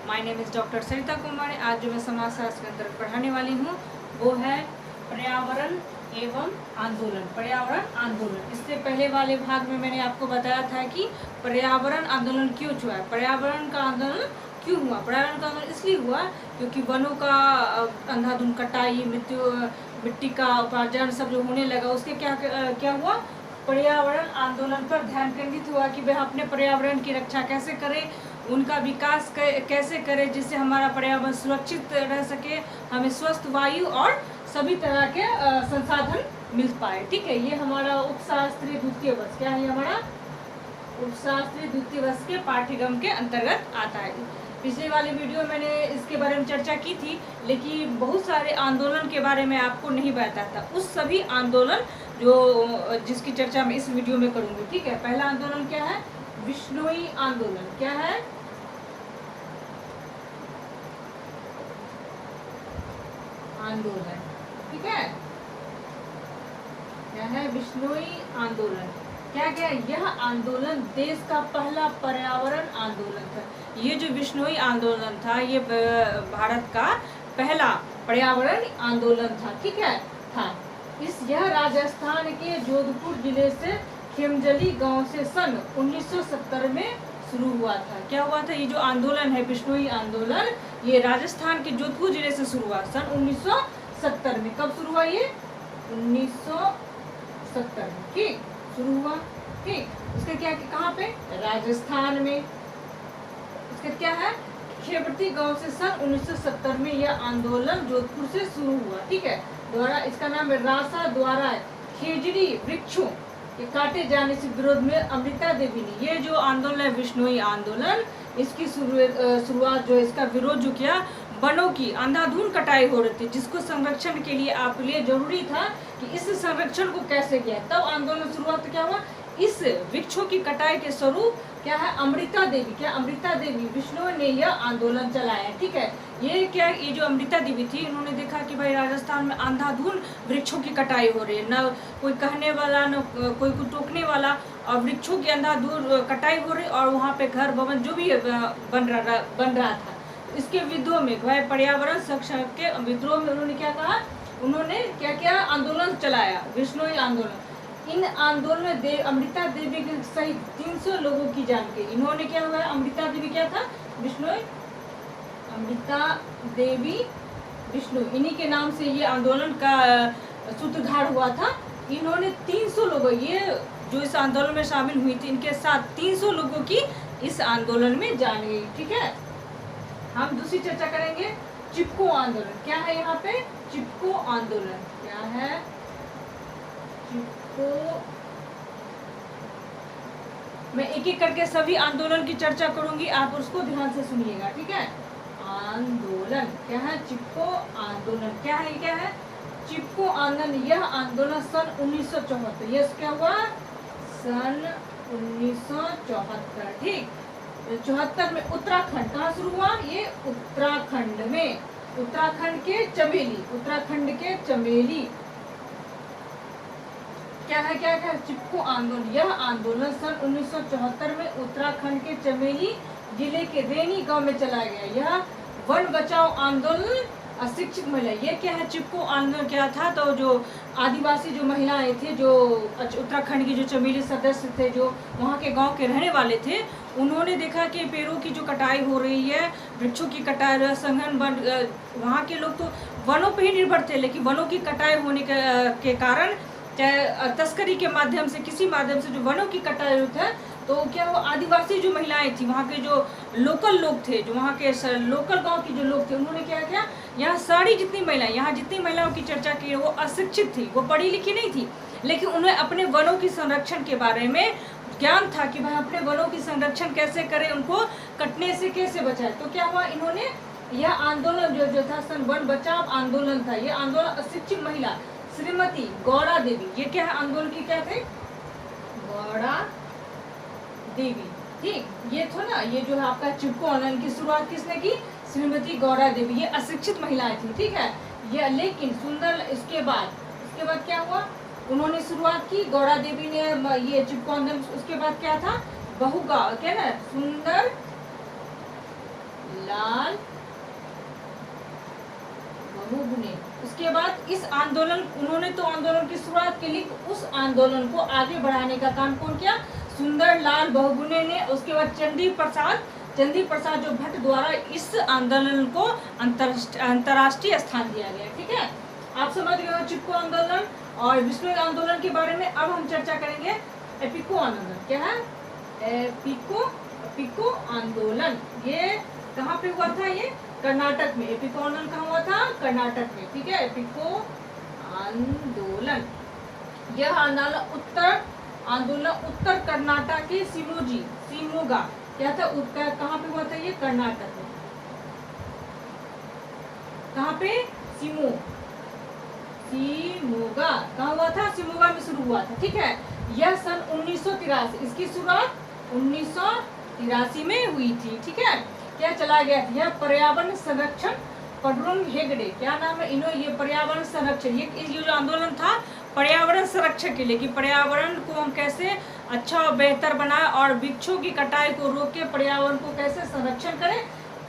My name is doctor Sarita Kumari. आज जो मैं समाजशास्त्र के अंदर पढ़ाने वाली हूँ वो है पर्यावरण एवं आंदोलन। पर्यावरण आंदोलन, इससे पहले वाले भाग में मैंने आपको बताया था कि पर्यावरण आंदोलन क्यों हुआ। पर्यावरण का आंदोलन क्यों हुआ? पर्यावरण का आंदोलन इसलिए हुआ क्योंकि वनों का अंधाधुंध कटाई, मिट्टी का उपार्जन सब जो होने लगा, उसके क्या हुआ? पर्यावरण आंदोलन पर ध्यान केंद्रित हुआ कि वह अपने पर्यावरण की रक्षा कैसे करें, उनका विकास कैसे करें जिससे हमारा पर्यावरण सुरक्षित रह सके, हमें स्वस्थ वायु और सभी तरह के संसाधन मिल पाए। ठीक है, ये हमारा उपशास्त्रीय द्वितीय वर्ष, क्या है हमारा उपशास्त्रीय द्वितीय वर्ष के पाठ्यक्रम के अंतर्गत आता है। पिछले वाले वीडियो में मैंने इसके बारे में चर्चा की थी, लेकिन बहुत सारे आंदोलन के बारे में आपको नहीं बताया था। उस सभी आंदोलन जिसकी चर्चा मैं इस वीडियो में करूंगी। ठीक है, पहला आंदोलन क्या है? विश्नोई आंदोलन। क्या है? आंदोलन। ठीक है, क्या है? विश्नोई आंदोलन। क्या क्या? यह आंदोलन देश का पहला पर्यावरण आंदोलन था। ये जो विश्नोई आंदोलन था, ये भारत का पहला पर्यावरण आंदोलन था। ठीक है, था। यह राजस्थान के जोधपुर जिले से खेमजली गांव से सन 1970 में शुरू हुआ था। क्या हुआ था? ये जो आंदोलन है विश्नोई आंदोलन, ये राजस्थान के जोधपुर जिले से शुरू हुआ सन 1970 में। कब शुरू हुआ? ये 1970 में। ठीक, शुरू हुआ। ठीक, उसका क्या, कहाँ पे? राजस्थान में। उसका क्या है? खेवटी गांव से सन 1970 में यह आंदोलन जोधपुर से शुरू हुआ। ठीक है, द्वारा इसका नाम है रासा द्वारा खेजड़ी वृक्षों के काटे जाने से विरोध में अमृता देवी ने ये जो आंदोलन है विश्नोई आंदोलन, इसकी शुरुआत जो इसका विरोध जो किया, वनों की अंधाधुंध कटाई हो रही थी, जिसको संरक्षण के लिए आपके लिए जरूरी था कि इस संरक्षण को कैसे किया। तब आंदोलन शुरुआत क्या हुआ? इस वृक्षों की कटाई के स्वरूप क्या है? अमृता देवी, क्या अमृता देवी विष्णु ने यह आंदोलन चलाया। ठीक है, ये क्या, ये जो अमृता देवी थी, इन्होंने देखा कि भाई राजस्थान में अंधाधुंध वृक्षों की कटाई हो रही है, न कोई कहने वाला न कोई को टोकने वाला, और वृक्षों की अंधाधुंध कटाई हो रही और वहाँ पे घर भवन जो भी बन रहा था। इसके विद्रोह में भाई पर्यावरण संरक्षण के विद्रोह में उन्होंने क्या कहा? उन्होंने क्या क्या आंदोलन चलाया? विश्नोई आंदोलन। इन आंदोलन में अमृता देवी के सहित 300 लोगों की जान गई। इन्होंने क्या हुआ? अमृता देवी क्या था? विश्नोई, अमृता देवी विष्णु, इन्हीं के नाम से ये आंदोलन का सूत्रधार हुआ था। इन्होंने 300 लोगों, ये जो इस आंदोलन में शामिल हुई थी, इनके साथ 300 लोगों की इस आंदोलन में जान गई। ठीक है, हम दूसरी चर्चा करेंगे चिपको आंदोलन। क्या है यहाँ पे? चिपको आंदोलन। क्या है? चिपको। मैं एक एक करके सभी आंदोलन की चर्चा करूंगी, आप उसको ध्यान से सुनिएगा। ठीक है, आंदोलन क्या है? चिपको आंदोलन। क्या है? क्या है? चिपको आंदोलन। यह आंदोलन सन 1974, यह क्या हुआ? सन 1974। ठीक, 74 में उत्तराखंड, कहाँ शुरू हुआ? ये उत्तराखंड में, उत्तराखंड के चमेली, उत्तराखंड के चमेली। क्या है? क्या है? चिपको आंदोलन। यह आंदोलन सन 1974 में उत्तराखंड के चमेली जिले के रेनी गांव में चला गया। यह वन बचाओ आंदोलन, अशिक्षित महिला। ये क्या है? चिपको आंदोलन क्या था? तो जो आदिवासी जो महिलाएं थे, जो उत्तराखंड की जो चमेली सदस्य थे, जो वहाँ के गांव के रहने वाले थे, उन्होंने देखा कि पेड़ों की जो कटाई हो रही है, वृक्षों की कटाई, संघन वन, वहाँ के लोग तो वनों पर ही निर्भर थे, लेकिन वनों की कटाई होने के कारण, चाहे तस्करी के माध्यम से, किसी माध्यम से जो वनों की कटाई होती है, तो क्या वो आदिवासी जो महिलाएं थी, वहाँ के जो लोकल लोग थे, जो वहाँ के लोकल गांव के जो लोग थे, उन्होंने क्या किया? यहाँ सारी जितनी महिलाएं, यहाँ जितनी महिलाओं की चर्चा की है, वो अशिक्षित थी, वो पढ़ी लिखी नहीं थी, लेकिन उन्हें अपने वनों की संरक्षण के बारे में ज्ञान था कि भाई अपने वनों की संरक्षण कैसे करें, उनको कटने से कैसे बचाए। तो क्या हुआ? इन्होंने यह आंदोलन जो था सन वन बचाव आंदोलन था। यह आंदोलन अशिक्षित महिला श्रीमती गौड़ा देवी, ये क्या है? आंदोलन की क्या थे? गौड़ा देवी। ठीक, ये था ना, ये जो है आपका चिपको आंदोलन की शुरुआत किसने की? श्रीमती गौड़ा देवी। ये अशिक्षित महिलाएं थी। ठीक है, ये लेकिन सुंदर, इसके बाद क्या हुआ? उन्होंने शुरुआत की, गौड़ा देवी ने ये चिपको आंदोलन। उसके बाद क्या था? बहुगा, क्या ना, सुंदर लाल लाल बहुगुणे। उसके बाद इस आंदोलन, उन्होंने तो आंदोलन की शुरुआत की, लेकिन उस आंदोलन को आगे बढ़ाने का काम कौन किया? सुंदरलाल बहुगुणे ने। उसके बाद चंदी प्रसाद जो भट्ट द्वारा इस आंदोलन को अंतर्राष्ट्रीय स्थान दिया गया। ठीक है, आप समझ गए हो चिपको आंदोलन और विश्व आंदोलन के बारे में। अब हम चर्चा करेंगे एपिको आंदोलन। क्या है? एपिको आंदोलन। ये कहाँ पे हुआ था? ये कर्नाटक में। एपिको आंदोलन कहाँ हुआ था? कर्नाटक में। ठीक है, एपिको आंदोलन। यह आंदोलन उत्तर कर्नाटक के शिमोगा क्या था? उत्तर कहाँ पे हुआ था? ये कर्नाटक में। कहाँ पे? शिमोगा कहाँ हुआ था? शिमोगा में शुरू हुआ था। ठीक है, यह सन 1983, इसकी शुरुआत 1983 में हुई थी। ठीक है, क्या चला गया था? यह पर्यावरण संरक्षण पांडुरंग हेगड़े, क्या नाम है इन्होंने? ये पर्यावरण संरक्षण, ये जो आंदोलन था पर्यावरण संरक्षण के लिए, कि पर्यावरण को हम कैसे अच्छा और बेहतर बनाए और वृक्षों की कटाई को रोके, पर्यावरण को कैसे संरक्षण करें।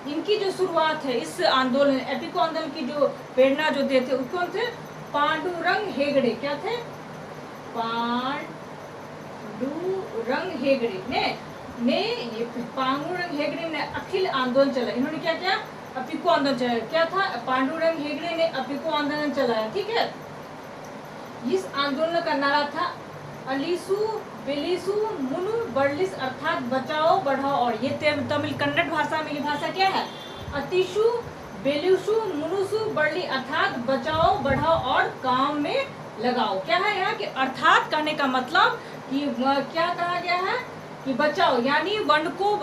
इनकी जो शुरुआत है इस आंदोलन एपिको आंदोलन की जो प्रेरणा जो देते कौन थे? पांडुरंग हेगड़े। क्या थे? पांडुरंग हेगड़े ने ये पांडुरंग हेगड़े ने अखिल आंदोलन चलाया। इन्होंने क्या किया? अपिको आंदोलन चलाया। क्या था? पांडुरंग हेगड़े ने अपिको आंदोलन चलाया। ठीक है, इस आंदोलन का नारा था अलीसु बेलिसु मुनु बर्लिस, अर्थात बचाओ बढ़ाओ। और ये तमिल कन्नड़ भाषा में ये भाषा क्या है? अतिशु बेलिसु मुनुसु बर्ली, अर्थात बचाओ बढ़ाओ और काम में लगाओ। क्या है यहाँ? कि अर्थात कहने का मतलब कि क्या कहा गया है? कि बचाओ, यानी वन को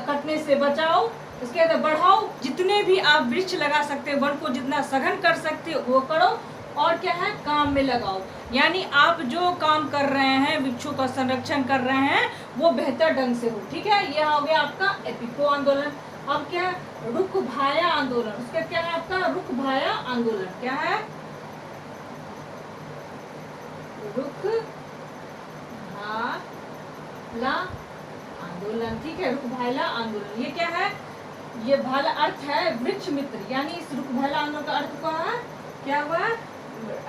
कटने से बचाओ। उसके बाद बढ़ाओ, जितने भी आप वृक्ष लगा सकते हो, वन को जितना सघन कर सकते हो वो करो। और क्या है? काम में लगाओ, यानी आप जो काम कर रहे हैं, वृक्षों का संरक्षण कर रहे हैं, वो बेहतर ढंग से हो। ठीक है, यह हो गया आपका एपिको आंदोलन। अब क्या है? रुख भाया आंदोलन। उसका क्या है आपका? रुख भाया आंदोलन। क्या है? रुख भाला आंदोलन। ठीक है, रुख भाला आंदोलन। ये क्या है? ये भाला अर्थ है वृक्ष मित्र, यानी इस रुख भाला आंदोलन का अर्थ क्या है? क्या हुआ?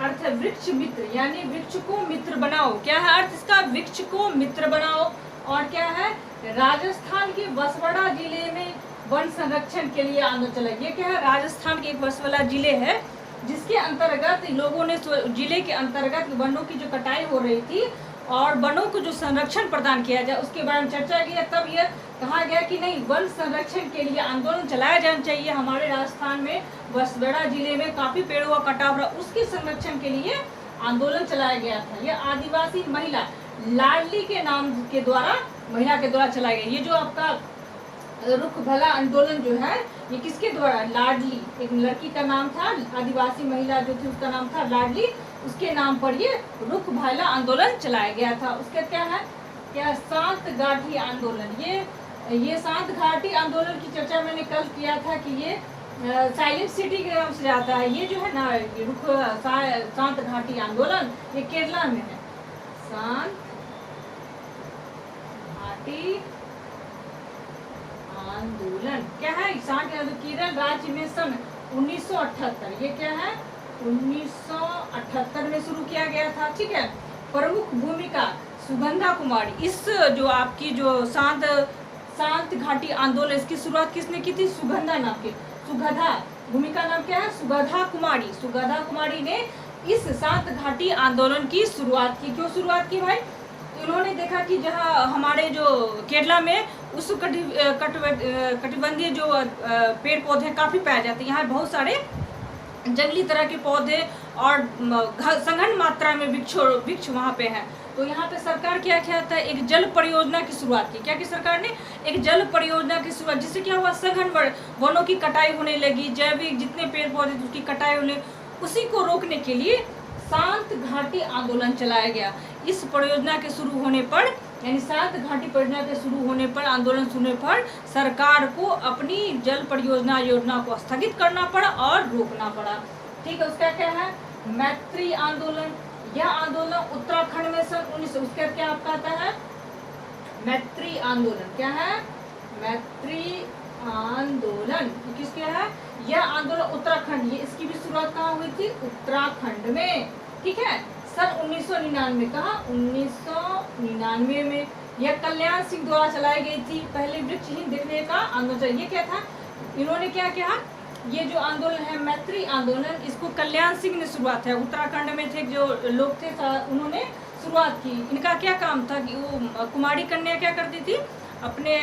अर्थ है वृक्ष मित्र, यानी वृक्ष को मित्र बनाओ। क्या है अर्थ इसका? वृक्ष को मित्र बनाओ। और क्या है? राजस्थान के बसवाड़ा जिले में वन संरक्षण के लिए आंदोलन चला। ये क्या है? राजस्थान के एक बसवाड़ा जिले है जिसके अंतर्गत लोगों ने, जिले के अंतर्गत वनों की जो कटाई हो रही थी और वनों को जो संरक्षण प्रदान किया जाए उसके बारे में चर्चा की। तब यह कहा गया कि नहीं, वन संरक्षण के लिए आंदोलन चलाया जाना चाहिए। हमारे राजस्थान में बसवाड़ा जिले में काफी पेड़ों का कटाव रहा, उसके संरक्षण के लिए आंदोलन चलाया गया था। यह आदिवासी महिला लाडली के नाम के द्वारा, महिला के द्वारा चलाया गया। ये जो आपका रुख भला आंदोलन जो है ये किसके द्वारा? लाडली, एक लड़की का नाम था, आदिवासी महिला जो थी उसका नाम था लाडली, उसके नाम पर ये रुख भाला आंदोलन चलाया गया था। उसका क्या है? क्या? शांत घाटी आंदोलन। ये शांत घाटी आंदोलन की चर्चा मैंने कल किया था कि ये साइलेंट सिटी के नाम से जाता है। ये जो है ना शांत घाटी आंदोलन, ये केरला में है। शांत घाटी आंदोलन क्या है? शांत केरल राज्य में सन 1978, ये क्या है? 1978 में शुरू किया गया था। ठीक है, प्रमुख भूमिका सुगंधा कुमारी। इस जो आपकी जो शांत घाटी आंदोलन, इसकी शुरुआत किसने की थी? सुगंधा नाम की। सुगंधा, भूमिका नाम क्या है? सुगंधा कुमारी। सुगंधा कुमारी ने इस शांत घाटी आंदोलन की शुरुआत की। क्यों शुरुआत की भाई? तो उन्होंने देखा कि जहाँ हमारे जो केरला में उस कटिबंधीय जो पेड़ पौधे काफी पाए जाते हैं, यहाँ बहुत सारे जंगली तरह के पौधे और सघन मात्रा में वृक्ष वहाँ पे हैं। तो यहाँ पे सरकार क्या किया था? एक जल परियोजना की शुरुआत की। क्या की सरकार ने? एक जल परियोजना की शुरुआत, जिससे क्या हुआ? सघन वनों की कटाई होने लगी, जैविक जितने पेड़ पौधे उसकी कटाई होने, उसी को रोकने के लिए शांत घाटी आंदोलन चलाया गया। इस परियोजना के शुरू होने पर, यानी शांत घाटी परियोजना के शुरू होने पर, आंदोलन शुरू पर सरकार को अपनी जल परियोजना योजना को स्थगित करना पड़ा और रोकना पड़ा। ठीक है, उसका क्या है? मैत्री आंदोलन। यह आंदोलन उत्तराखंड में सन 1900, उसका क्या आपका आता है? मैत्री आंदोलन। क्या है? मैत्री आंदोलन किसके है? यह आंदोलन उत्तराखंड, ये इसकी भी शुरुआत कहाँ हुई थी? उत्तराखंड में, ठीक है। सन 1999, कहा 1999 में यह कल्याण सिंह द्वारा चलाई गई थी पहले वृक्षहीन दिखने का आंदोलन। ये क्या था? इन्होंने क्या किया? ये जो आंदोलन है मैत्री आंदोलन, इसको कल्याण सिंह ने शुरुआत है, उत्तराखंड में थे जो लोग थे उन्होंने शुरुआत की। इनका क्या काम था कि वो कुमारी कन्या क्या करती थी, अपने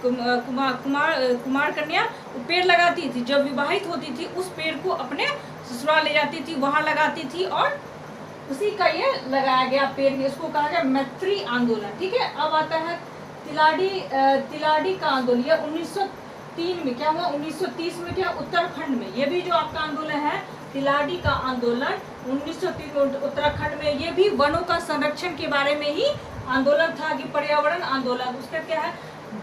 कुमार कन्या पेड़ लगाती थी, जब विवाहित होती थी उस पेड़ को अपने ससुराल ले जाती थी, वहां लगाती थी, और उसी का ये लगाया गया पेड़, इसको कहा गया मैत्री आंदोलन, ठीक है। अब आता है तिलाडी का आंदोलन। यह 1903 में क्या हुआ? 1930 में क्या? उत्तराखंड में। ये भी जो आपका आंदोलन है तिलाडी का आंदोलन 1903 में उत्तराखंड में, ये भी वनों का संरक्षण के बारे में ही आंदोलन था कि पर्यावरण आंदोलन। उसका क्या है?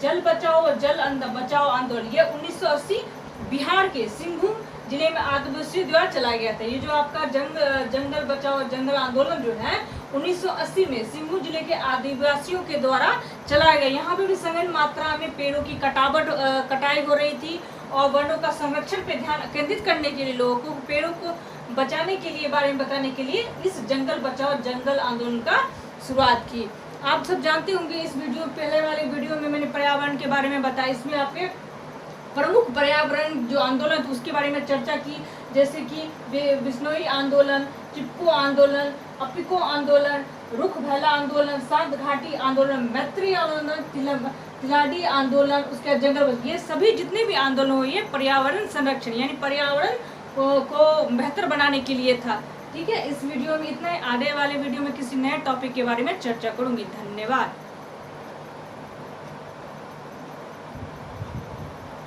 जल बचाओ और जल बचाओ आंदोलन। ये 1980 बिहार के सिंहभूम जिले में आदिवासियों द्वारा चलाया गया था। ये जो आपका जंगल बचाओ जंगल आंदोलन जो है 1980 में सिंहभूम जिले के आदिवासियों के द्वारा चलाया गया। यहाँ पे भी सघन मात्रा में पेड़ों की कटाई हो रही थी, और वनों का संरक्षण पे ध्यान केंद्रित करने के लिए, लोगों को पेड़ों को बचाने के लिए बारे में बताने के लिए इस जंगल बचाओ जंगल आंदोलन का शुरुआत की। आप सब जानते होंगे, इस वीडियो पहले वाले वीडियो में मैंने पर्यावरण के बारे में बताया, इसमें आपके प्रमुख पर्यावरण जो आंदोलन थे उसके बारे में चर्चा की, जैसे कि बिश्नोई आंदोलन, चिपको आंदोलन, अपिको आंदोलन, रुख भैला आंदोलन, शांत घाटी आंदोलन, मैत्री आंदोलन, तिलाडी आंदोलन, उसके जंगल, ये सभी जितने भी आंदोलन हुए ये पर्यावरण संरक्षण यानी पर्यावरण को बेहतर बनाने के लिए था, ठीक है। इस वीडियो में इतना ही। आने वाले वीडियो में किसी नए टॉपिक के बारे में चर्चा करूंगी। धन्यवाद।